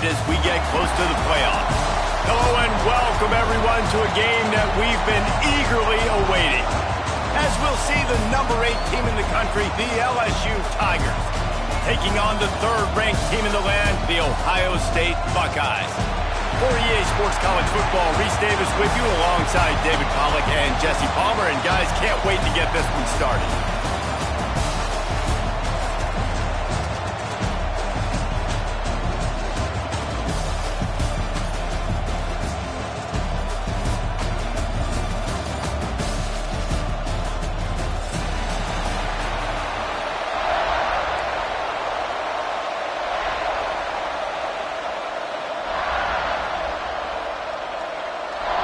excited as we get close to the playoffs. Hello and welcome everyone to a game that we've been eagerly awaiting. As we'll see the number 8 team in the country, the LSU Tigers, taking on the third-ranked team in the land, the Ohio State Buckeyes. For EA Sports College Football, Reese Davis with you alongside David Pollack and Jesse Palmer. And guys, can't wait to get this one started.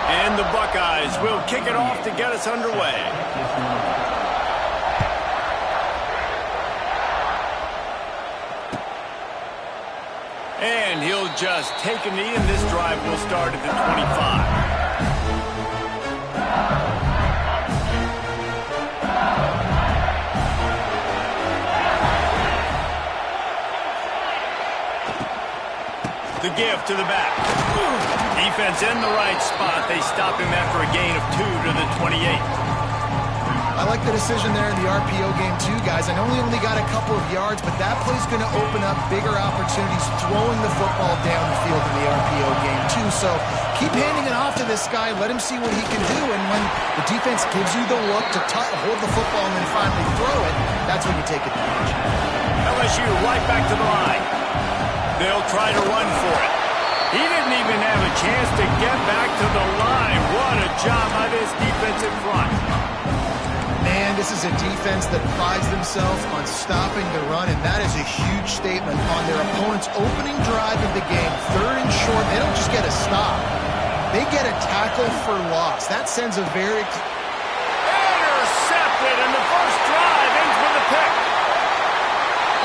And the Buckeyes will kick it off to get us underway. And he'll just take a knee, and this drive will start at the 25. The give to the back. Defense in the right spot. They stop him after a gain of 2 to the 28. I like the decision there in the RPO game too, guys. I know he only got a couple of yards, but that play's going to open up bigger opportunities throwing the football down the field in the RPO game too. So keep handing it off to this guy. Let him see what he can do. And when the defense gives you the look to hold the football and then finally throw it, that's when you take advantage. LSU right back to the line. They'll try to run for it. He didn't even have a chance to get back to the line. What a job by this defense in front. Man, this is a defense that prides themselves on stopping the run, and that is a huge statement on their opponent's opening drive of the game. 3rd and short, they don't just get a stop. They get a tackle for loss. That sends a very... Intercepted, and the first drive ends with a pick.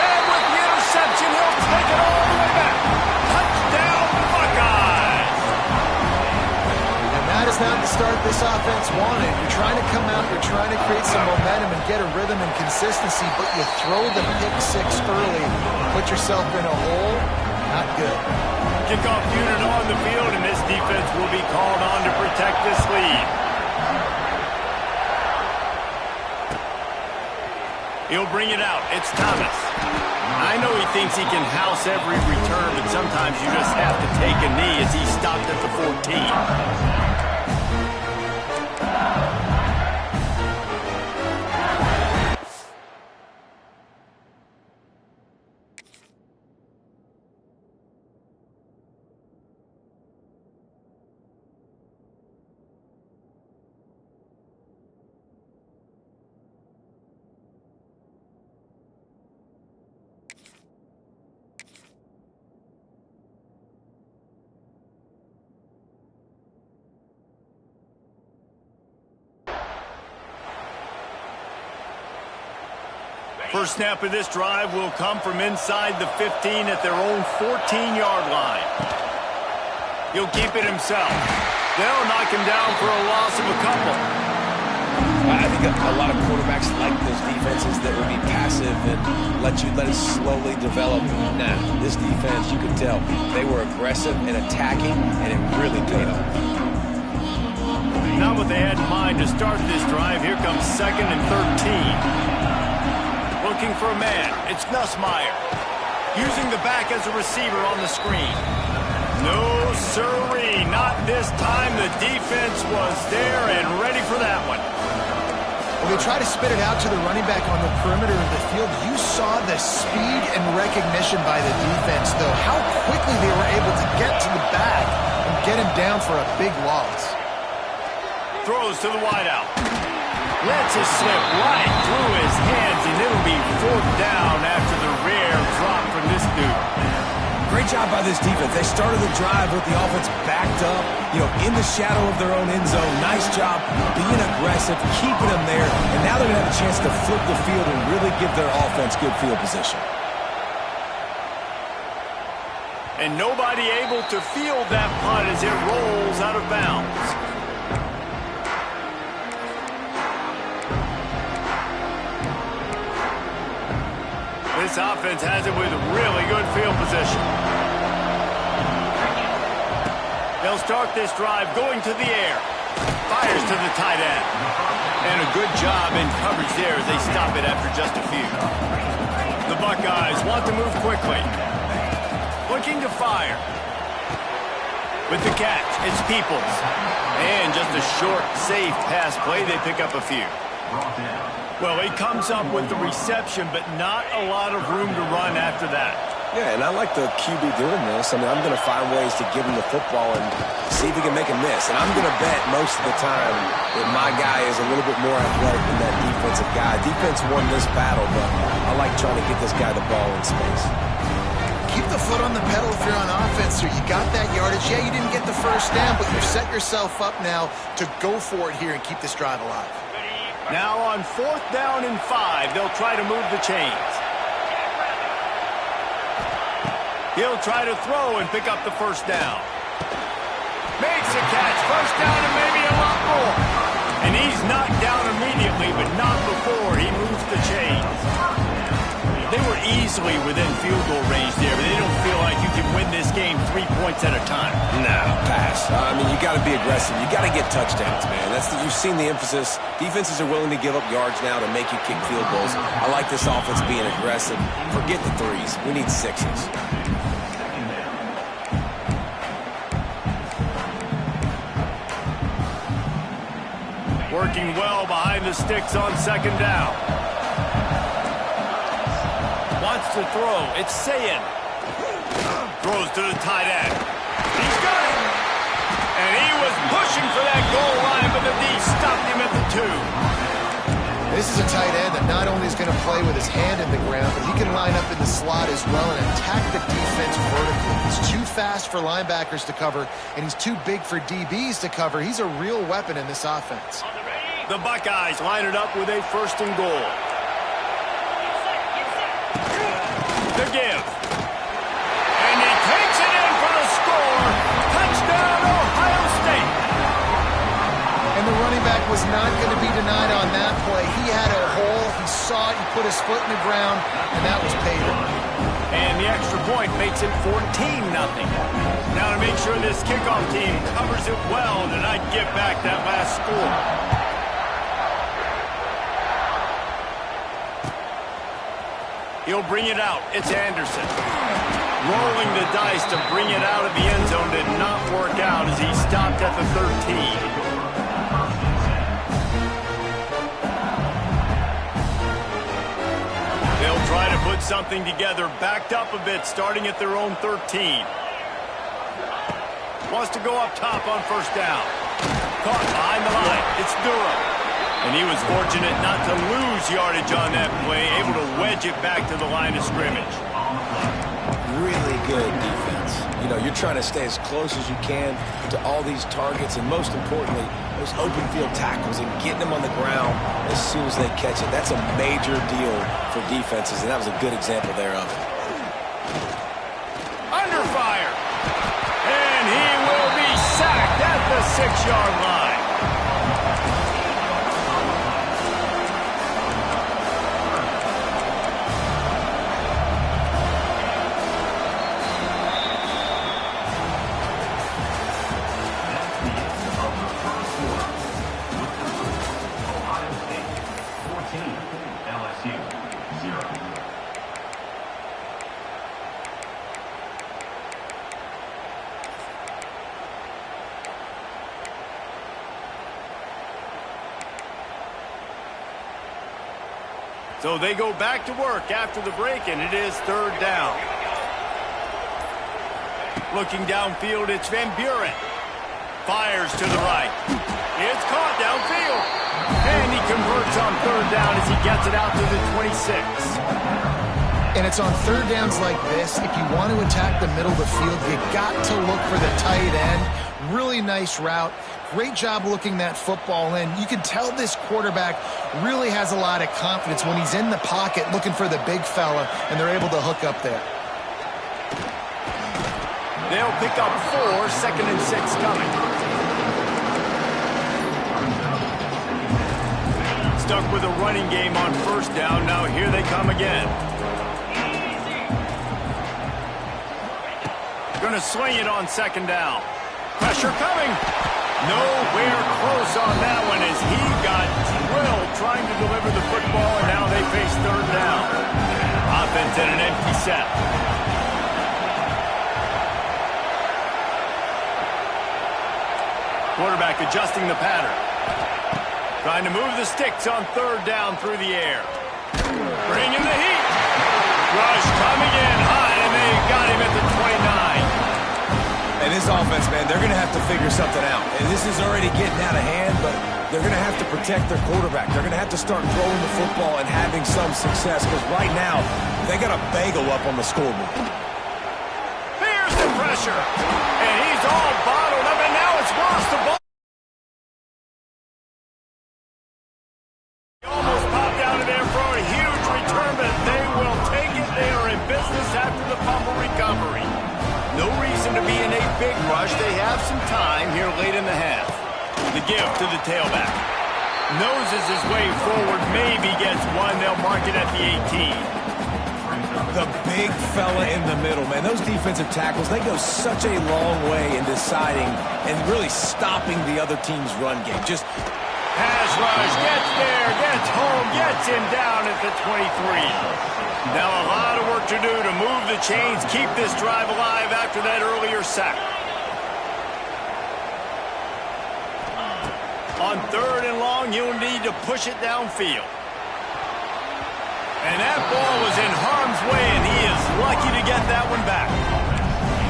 And with the interception, he'll take it all the way back. Touchdown, Buckeyes! And that is not the start this offense wanted. You're trying to come out, you're trying to create some momentum and get a rhythm and consistency, but you throw the pick 6 early, put yourself in a hole, not good. Kickoff unit on the field, and this defense will be called on to protect this lead. He'll bring it out. It's Thomas. I know he thinks he can house every return, but sometimes you just have to take a knee as he stopped at the 14. First snap of this drive will come from inside the 15 at their own 14-yard line. He'll keep it himself. They'll knock him down for a loss of a couple. I think a lot of quarterbacks like those defenses that would be passive and let it slowly develop. Nah, this defense, you could tell, they were aggressive and attacking, and it really paid off. Not what they had in mind to start this drive. Here comes 2nd and 13. Looking for a man. It's Nussmeier. Using the back as a receiver on the screen. No sirree. Not this time. The defense was there and ready for that one. Well, they try to spit it out to the running back on the perimeter of the field. You saw the speed and recognition by the defense, though. How quickly they were able to get to the back and get him down for a big loss. Throws to the wideout. Lets it slip right through his hands, and it'll be 4th down after the rare drop from this dude. Great job by this defense. They started the drive with the offense backed up, in the shadow of their own end zone. Nice job being aggressive, keeping them there, and now they're going to have a chance to flip the field and really give their offense good field position. And nobody able to field that punt as it rolls out of bounds. This offense has it with really good field position. They'll start this drive going to the air. Fires to the tight end. And a good job in coverage there as they stop it after just a few. The Buckeyes want to move quickly. Looking to fire. With the catch, it's Peoples. And just a short, safe pass play. They pick up a few. Well, he comes up with the reception, but not a lot of room to run after that. Yeah, and I like the QB doing this. I mean, I'm going to find ways to give him the football and see if he can make a miss. And I'm going to bet most of the time that my guy is a little bit more athletic than that defensive guy. Defense won this battle, but I like trying to get this guy the ball in space. Keep the foot on the pedal if you're on offense here. You got that yardage. Yeah, you didn't get the first down, but you set yourself up now to go for it here and keep this drive alive. Now on 4th down and 5, they'll try to move the chains. He'll try to throw and pick up the first down. Makes a catch. First down and maybe a lot more. And he's knocked down immediately, but not before he moves the chains. They were easily within field goal range there, but they don't feel like you can win this game 3 points at a time. No, pass. I mean, you got to be aggressive. You got to get touchdowns, man. You've seen the emphasis. Defenses are willing to give up yards now to make you kick field goals. I like this offense being aggressive. Forget the threes. We need sixes. Working well behind the sticks on 2nd down. Wants to throw. It's Sayin. Throws to the tight end. He's got it. And he was pushing for that goal line, but the D stopped him at the 2. This is a tight end that not only is going to play with his hand in the ground, but he can line up in the slot as well and attack the defense vertically. He's too fast for linebackers to cover, and he's too big for DBs to cover. He's a real weapon in this offense. The Buckeyes line it up with a 1st and goal. The give. And he takes it in for the score. Touchdown, Ohio State. And the running back was not going to be denied on that play. He had a hole. He saw it. He put his foot in the ground, and that was paid off. And the extra point makes it 14-0. Now to make sure this kickoff team covers it well to not give back that last score. He'll bring it out. It's Anderson. Rolling the dice to bring it out of the end zone did not work out as he stopped at the 13. They'll try to put something together, backed up a bit, starting at their own 13. Wants to go up top on 1st down. Caught behind the line. It's Durham. And he was fortunate not to lose yardage on that play, able to wedge it back to the line of scrimmage. Really good defense. You know, you're trying to stay as close as you can to all these targets, and most importantly, those open field tackles and getting them on the ground as soon as they catch it. That's a major deal for defenses, and that was a good example there of it. Under fire. And he will be sacked at the 6-yard line. So they go back to work after the break, and it is 3rd down. Looking downfield, it's Van Buren. Fires to the right. It's caught downfield. And he converts on 3rd down as he gets it out to the 26. And it's on 3rd downs like this. If you want to attack the middle of the field, you got to look for the tight end. Really nice route. Great job looking that football in. You can tell this quarterback really has a lot of confidence when he's in the pocket looking for the big fella, and they're able to hook up there. They'll pick up 4, 2nd and 6 coming. Stuck with a running game on 1st down. Now here they come again. Going to sling it on 2nd down. Pressure coming. Nowhere close on that one as he got drilled trying to deliver the football, and now they face third down. Offense in an empty set. Quarterback adjusting the pattern. Trying to move the sticks on third down through the air. Bringing the heat. Rush coming in high, and they got him at the 29. And this offense, man, they're going to have to figure something out. And this is already getting out of hand, but they're going to have to protect their quarterback. They're going to have to start throwing the football and having some success, because right now, they got a bagel up on the scoreboard. Here's the pressure. And he's all bottled up, and now it's lost the ball. He almost popped out of there for a huge return, but they will take it. They are in business after the fumble recovery. No reason to be in a big rush. They have some time here late in the half. The give to the tailback. Noses his way forward, maybe gets one. They'll mark it at the 18. The big fella in the middle, man. Those defensive tackles, they go such a long way in deciding and really stopping the other team's run game. Just pass rush, gets there, gets home, gets him down at the 23. Now a lot of work to do to move the chains, keep this drive alive after that earlier sack. On third and long, you'll need to push it downfield. And that ball was in harm's way, and he is lucky to get that one back.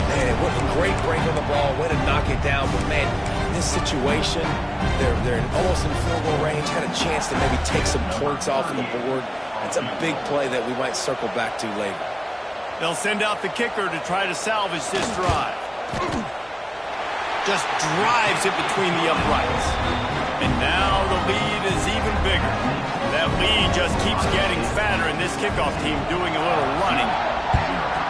Man, what a great break on the ball, way to knock it down. But, man, in this situation, they're almost in field goal range, had a chance to maybe take some points off of the board. That's a big play that we might circle back to later. They'll send out the kicker to try to salvage this drive. Just drives it between the uprights. And now the lead is even bigger. That lead just keeps getting fatter, and this kickoff team doing a little running.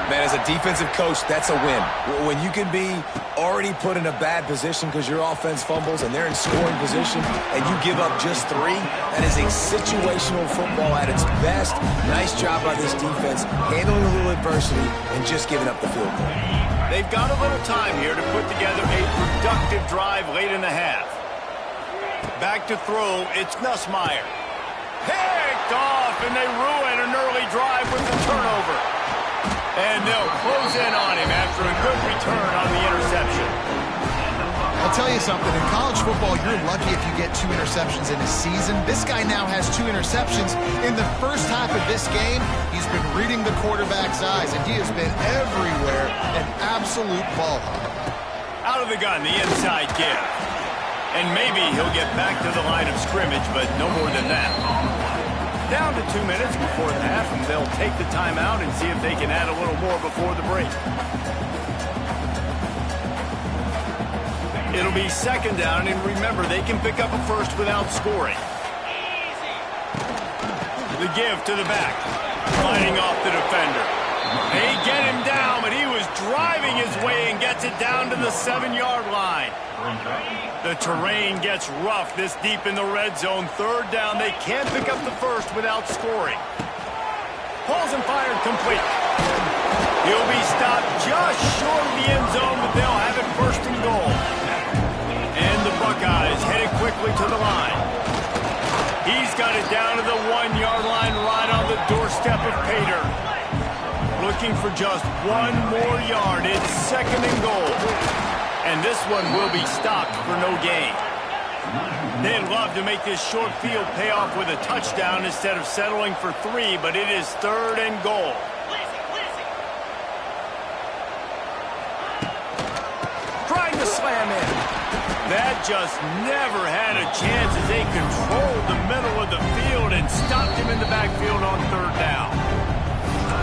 Man, as a defensive coach, that's a win. When you can be already put in a bad position because your offense fumbles and they're in scoring position and you give up just 3, that is a situational football at its best. Nice job by this defense, handling a little adversity and just giving up the field goal. They've got a little time here to put together a productive drive late in the half. Back to throw, it's Nussmeier. Picked off, and they ruin an early drive with the turnover. And they'll close in on him after a good return on the interception. I'll tell you something. In college football, you're lucky if you get 2 interceptions in a season. This guy now has 2 interceptions. In the first half of this game, he's been reading the quarterback's eyes, and he has been everywhere, an absolute ball hawk. Out of the gun, the inside give. And maybe he'll get back to the line of scrimmage, but no more than that. Down to 2 minutes before the half, and they'll take the timeout and see if they can add a little more before the break. It'll be second down, and remember, they can pick up a first without scoring. The give to the back, fighting off the defender. They get him down, but he was driving his way and gets it down to the 7-yard line. The terrain gets rough this deep in the red zone. Third down, they can't pick up the first without scoring. Pulls and fired complete. He'll be stopped just short of the end zone, but they'll have it first and goal. And the Buckeyes headed quickly to the line. He's got it down to the 1-yard line right on the doorstep of Pater. Looking for just 1 more yard. It's second and goal. And this one will be stopped for no gain. They'd love to make this short field pay off with a touchdown instead of settling for 3, but it is third and goal. Trying to slam in. That just never had a chance as they controlled the middle of the field and stopped him in the backfield on third down.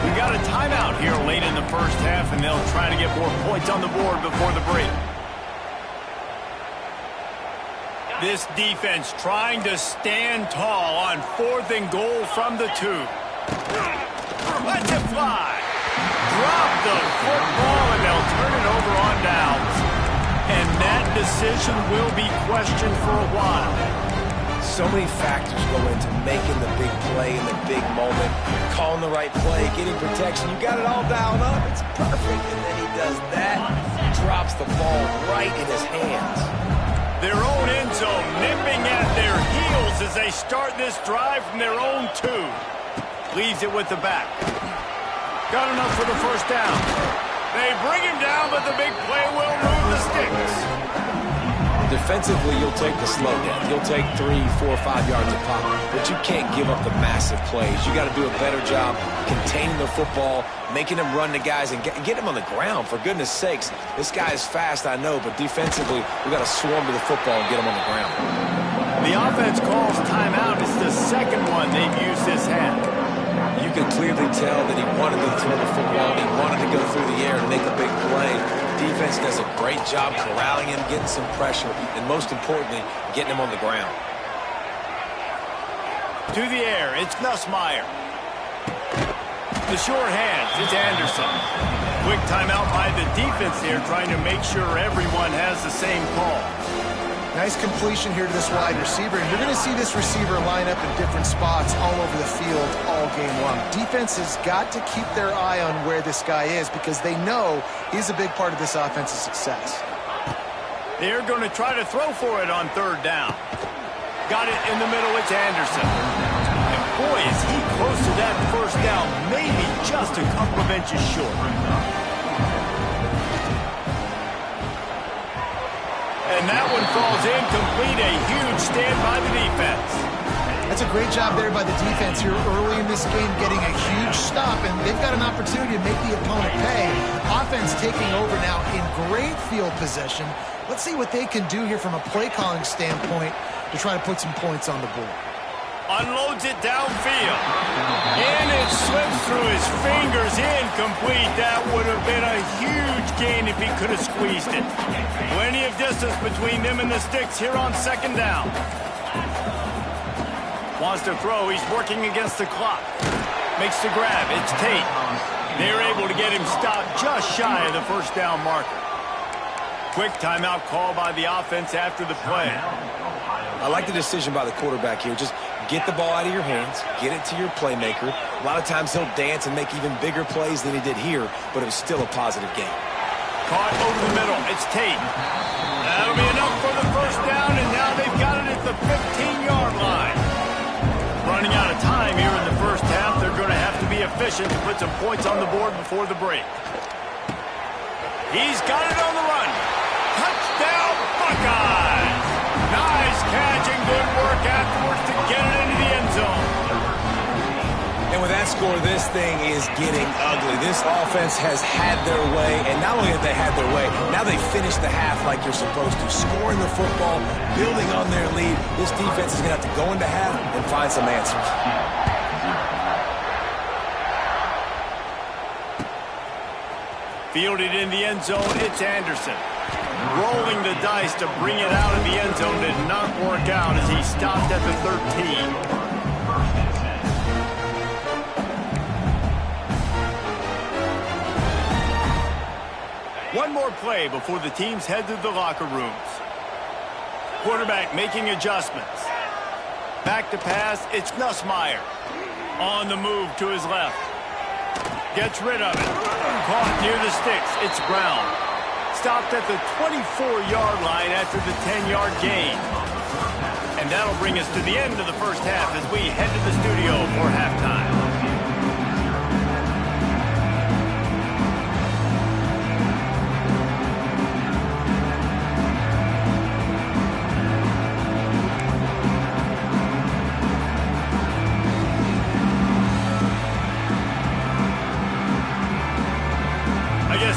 We got a timeout here late in the first half, and they'll try to get more points on the board before the break. This defense trying to stand tall on 4th and goal from the 2. Let's it fly. Drop the football, and they'll turn it over on downs. And that decision will be questioned for a while. So many factors go into making the big play in the big moment, calling the right play, getting protection. You got it all dialed up. It's perfect. And then he does that, drops the ball right right in his hands. Their own end zone nipping at their heels as they start this drive from their own 2. Leaves it with the back. Got enough for the first down. They bring him down, but the big play will move the sticks. Defensively, you'll take the slow down. You'll take 3, 4, 5 yards of pop, but you can't give up the massive plays. You got to do a better job containing the football, making them run the guys, and get them on the ground. For goodness sakes, this guy is fast, I know, but defensively, we got to swarm to the football and get him on the ground. The offense calls timeout. It's the second one they've used this half. You can clearly tell that he wanted to throw the football. He wanted to go through the air and make a big play. Defense does a great job corralling him, getting some pressure, and most importantly, getting him on the ground. To the air, it's Nussmeier. The short hands, it's Anderson. Quick timeout by the defense here, trying to make sure everyone has the same call. Nice completion here to this wide receiver. And you're going to see this receiver line up in different spots all over the field all game long. Defense has got to keep their eye on where this guy is because they know he's a big part of this offense's success. They're going to try to throw for it on 3rd down. Got it in the middle, it's Anderson. And boy, is he close to that first down, maybe just a couple of inches short. And that one falls incomplete. A huge stand by the defense. That's a great job there by the defense here early in this game, getting a huge stop, and they've got an opportunity to make the opponent pay. Offense taking over now in great field possession. Let's see what they can do here from a play-calling standpoint to try to put some points on the board. Unloads it downfield. And it slips through his fingers. Incomplete. That would have been a huge gain if he could have squeezed it. Plenty of distance between them and the sticks here on 2nd down. Wants to throw. He's working against the clock. Makes the grab. It's Tate. They're able to get him stopped just shy of the first down marker. Quick timeout call by the offense after the play. I like the decision by the quarterback here. Just get the ball out of your hands, get it to your playmaker. A lot of times he'll dance and make even bigger plays than he did here, but it was still a positive game. Caught over the middle. It's Tate. That'll be enough for the first down, and now they've got it at the 15-yard line. Running out of time here in the first half. They're going to have to be efficient to put some points on the board before the break. He's got it on the run. Touchdown, Buckeyes! Nice catch and good work afterwards to get it into the end zone. And with that score, this thing is getting ugly. This offense has had their way, and not only have they had their way, now they finished the half like you're supposed to, scoring the football, building on their lead. This defense is going to have to go into half and find some answers. Fielded in the end zone, it's Anderson. Rolling the dice to bring it out of the end zone did not work out as he stopped at the 13. One more play before the teams head to the locker rooms. Quarterback making adjustments. Back to pass, it's Nussmeier. On the move to his left. Gets rid of it. Caught near the sticks, it's Brown. Stopped at the 24-yard line after the 10-yard gain. And that'll bring us to the end of the first half as we head to the studio for halftime.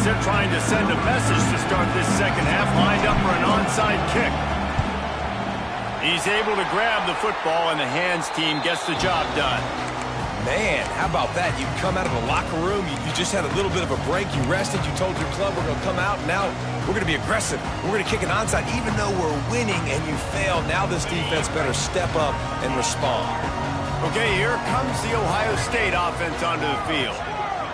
They're trying to send a message to start this second half, lined up for an onside kick. He's able to grab the football, and the hands team gets the job done. Man, how about that? You come out of the locker room, you just had a little bit of a break, you rested, you told your club we're going to come out, and now we're going to be aggressive. We're going to kick an onside, even though we're winning and you fail. Now this defense better step up and respond. Okay, here comes the Ohio State offense onto the field.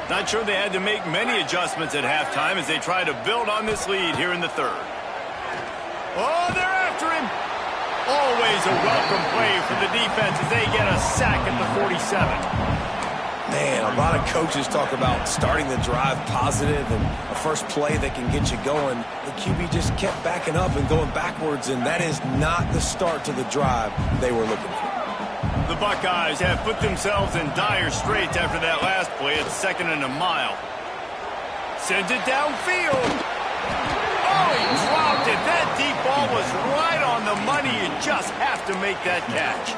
Not sure they had to make many adjustments at halftime as they try to build on this lead here in the third. Oh, they're after him. Always a welcome play for the defense as they get a sack at the 47. Man, a lot of coaches talk about starting the drive positive and a first play that can get you going. The QB just kept backing up and going backwards, and that is not the start to the drive they were looking for. The Buckeyes have put themselves in dire straits after that last play. It's 2nd and a mile. Sends it downfield. Oh, he dropped it. That deep ball was right on the money. You just have to make that catch.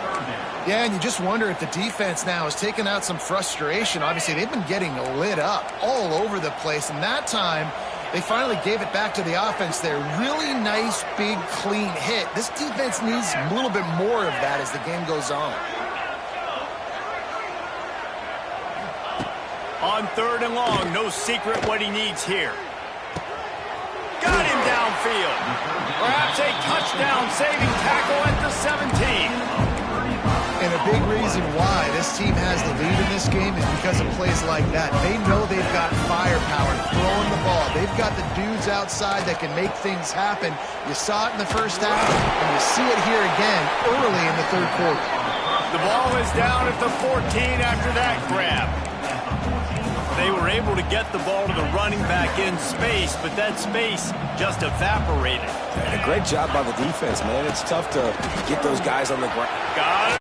Yeah, and you just wonder if the defense now has taken out some frustration. Obviously, they've been getting lit up all over the place, and that time they finally gave it back to the offense there. Really nice, big, clean hit. This defense needs a little bit more of that as the game goes on. On 3rd and long, no secret what he needs here. Got him downfield. Perhaps a touchdown-saving tackle at the 17. And a big reason why this team has the lead in this game is because of plays like that. They know they've got firepower throwing the ball. They've got the dudes outside that can make things happen. You saw it in the first half, and you see it here again early in the 3rd quarter. The ball is down at the 14 after that grab. They were able to get the ball to the running back in space, but that space just evaporated. And a great job by the defense, man. It's tough to get those guys on the ground. Got